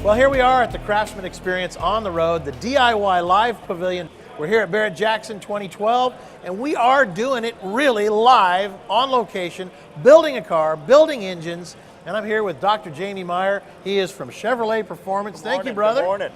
Well, here we are at the Craftsman Experience on the road, the DIY Live Pavilion. We're here at Barrett-Jackson 2012, and we are doing it really live, on location, building a car, building engines, and I'm here with Dr. Jamie Meyer. He is from Chevrolet Performance. Thank you, brother. Good morning.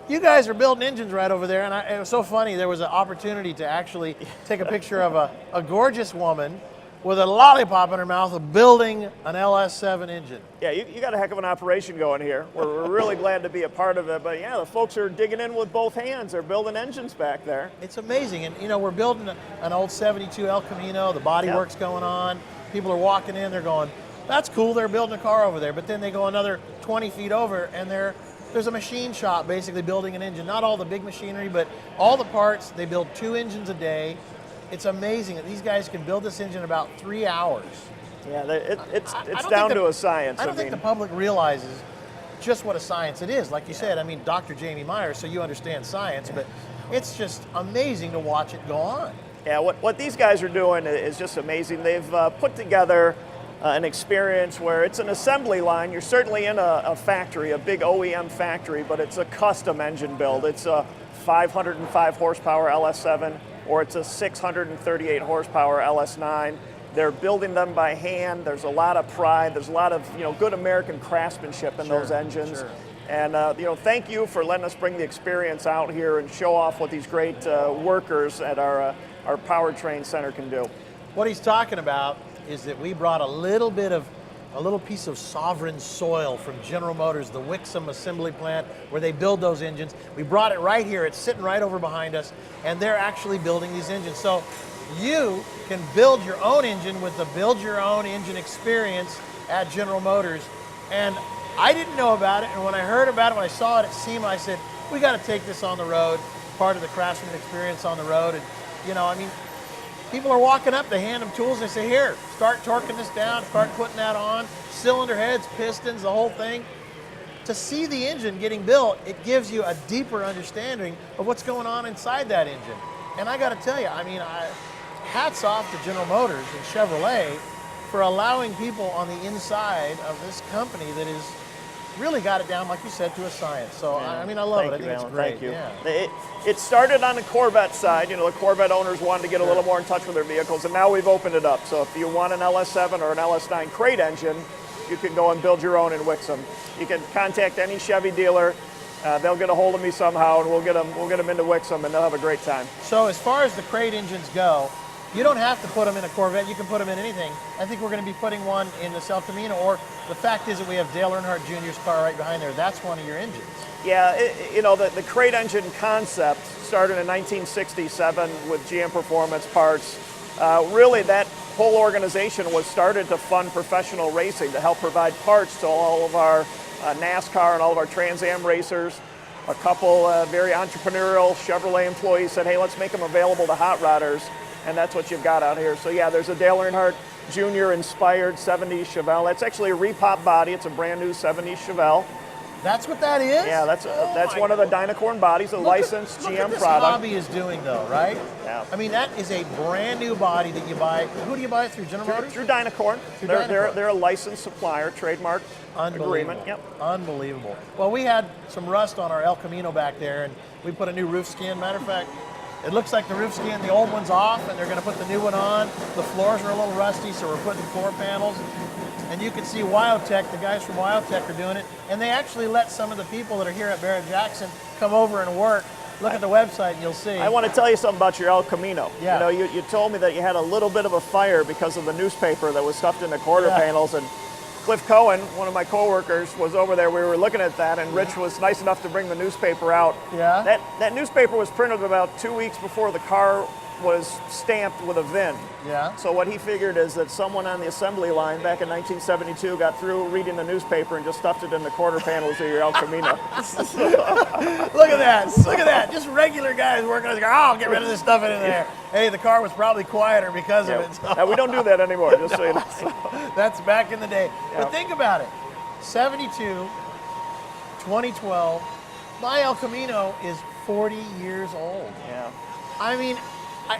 You guys are building engines right over there, and it was so funny. There was an opportunity to actually take a picture of a gorgeous woman with a lollipop in her mouth building an LS7 engine. Yeah, you got a heck of an operation going here. We're really glad to be a part of it, but yeah, the folks are digging in with both hands. They're building engines back there. It's amazing, and you know, we're building an old 72 El Camino, the body work's going on, people are walking in, they're going, that's cool, they're building a car over there, but then they go another 20 feet over and there's a machine shop basically building an engine. Not all the big machinery, but all the parts. They build 2 engines a day. It's amazing that these guys can build this engine in about 3 hours. Yeah, it's down to a science. I don't think the public realizes just what a science it is. Like you said, I mean, Dr. Jamie Meyer, so you understand science, but it's just amazing to watch it go on. Yeah, what these guys are doing is just amazing. They've put together an experience where it's an assembly line. You're certainly in a factory, a big OEM factory, but it's a custom engine build. It's a 505 horsepower LS7, or it's a 638 horsepower LS9. They're building them by hand. There's a lot of pride. There's a lot of good American craftsmanship in those engines. Sure. And thank you for letting us bring the experience out here and show off what these great workers at our powertrain center can do. What he's talking about is that we brought a little piece of sovereign soil from General Motors, the Wixom assembly plant where they build those engines. We brought it right here. It's sitting right over behind us, and they're actually building these engines. So you can build your own engine with the Build Your Own Engine experience at General Motors. And I didn't know about it, and when I heard about it, when I saw it at SEMA, I said, we got to take this on the road, part of the Craftsman Experience on the road. And people are walking up, they hand them tools, they say, here, start torquing this down, start putting that on, cylinder heads, pistons, the whole thing. To see the engine getting built, it gives you a deeper understanding of what's going on inside that engine. And I got to tell you, hats off to General Motors and Chevrolet for allowing people on the inside of this company that has really got it down, like you said, to a science. So, I love it. I think it's great. Thank you. Yeah. It started on the Corvette side. The Corvette owners wanted to get a little more in touch with their vehicles, and now we've opened it up. So if you want an LS7 or an LS9 crate engine, you can go and build your own in Wixom. You can contact any Chevy dealer. They'll get a hold of me somehow, and we'll get them into Wixom, and they'll have a great time. So as far as the crate engines go, you don't have to put them in a Corvette. You can put them in anything. I think we're going to be putting one in the El Camino, or the fact is that we have Dale Earnhardt Jr.'s car right behind there. That's one of your engines. Yeah, the crate engine concept started in 1967 with GM Performance Parts. Really, that whole organization was started to fund professional racing, to help provide parts to all of our NASCAR and all of our Trans Am racers. A couple very entrepreneurial Chevrolet employees said, hey, let's make them available to hot rodders. And that's what you've got out here. So yeah, there's a Dale Earnhardt Jr. inspired 70s Chevelle. That's actually a repop body. It's a brand new 70s Chevelle. That's what that is? Yeah, that's one of the Dynacorn bodies, a licensed GM product. Look product. what this hobby is doing though, right? Yeah. That is a brand new body that you buy. Who do you buy it through? General Motors? Through Dynacorn. They're a licensed supplier, trademark agreement. Yep. Unbelievable. Well, we had some rust on our El Camino back there, and we put a new roof skin. Matter of fact, it looks like the roof skin, the old one's off, and they're going to put the new one on. The floors are a little rusty, so we're putting floor panels. And you can see Wildtech, the guys from Wildtech are doing it. And they actually let some of the people that are here at Barrett-Jackson come over and work. Look at the website and you'll see. I want to tell you something about your El Camino. Yeah. You told me that you had a little bit of a fire because of the newspaper that was stuffed in the quarter panels. And Cliff Cohen, one of my coworkers, was over there. We were looking at that, and Rich was nice enough to bring the newspaper out. Yeah. That newspaper was printed about 2 weeks before the car was stamped with a VIN. Yeah. So what he figured is that someone on the assembly line back in 1972 got through reading the newspaper and just stuffed it in the quarter panels of your El Camino. Look at that. Look at that. Just regular guys working on the car. Oh, get rid of this stuff in there. Hey, the car was probably quieter because of it. So. Now, we don't do that anymore, just so you know. That's back in the day. Yeah. But think about it. 72, 2012, my El Camino is 40 years old. Yeah.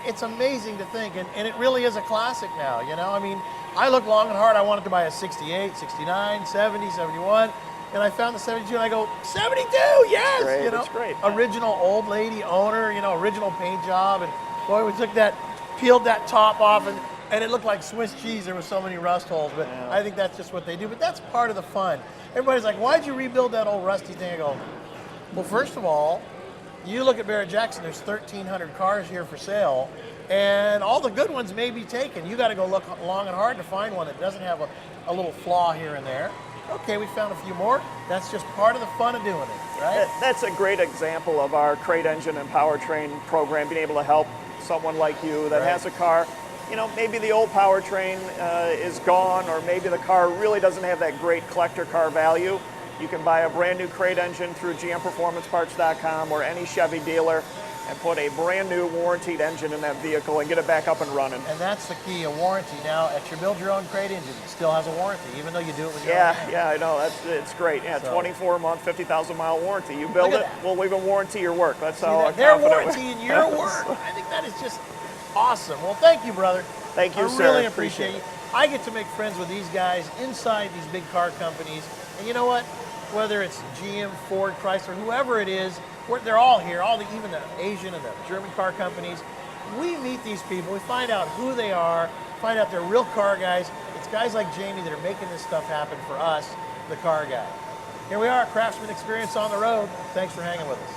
It's amazing to think, and it really is a classic now, I look long and hard. I wanted to buy a 68, 69, 70, 71. and I found the 72, and I go, 72, yes! Great, You know, that's great. original old lady owner, you know, original paint job, and boy, we took that, peeled that top off, and it looked like Swiss cheese. There were so many rust holes, but Yeah. I think that's just what they do. But that's part of the fun. Everybody's like, why'd you rebuild that old rusty thing? I go, well, first of all, you look at Barrett-Jackson, there's 1,300 cars here for sale, and all the good ones may be taken. You got to go look long and hard to find one that doesn't have a little flaw here and there. Okay, we found a few more. That's just part of the fun of doing it, right? That's a great example of our crate engine and powertrain program, being able to help someone like you that Right. has a car. You know, maybe the old powertrain is gone, or maybe the car really doesn't have that great collector car value. You can buy a brand new crate engine through GMPerformanceParts.com or any Chevy dealer and put a brand new warranted engine in that vehicle and get it back up and running. And that's the key, a warranty. Now, at your build your own crate engine, it still has a warranty, even though you do it with your own hand. Yeah, I know. It's great. Yeah, So- 24-month, 50,000-mile warranty. You build Look it, at that. we'll even warranty your work. That's See how that? Their confident we- warranty in your work. I think that is just awesome. Well, thank you, brother. Thank you, I sir. really Appreciate appreciate you. I get to make friends with these guys inside these big car companies. And you know what? Whether it's GM, Ford, Chrysler, whoever it is, they're all here, even the Asian and the German car companies. We meet these people, we find out who they are, find out they're real car guys. It's guys like Jamie that are making this stuff happen for us, the car guy. Here we are, Craftsman Experience on the road. Thanks for hanging with us.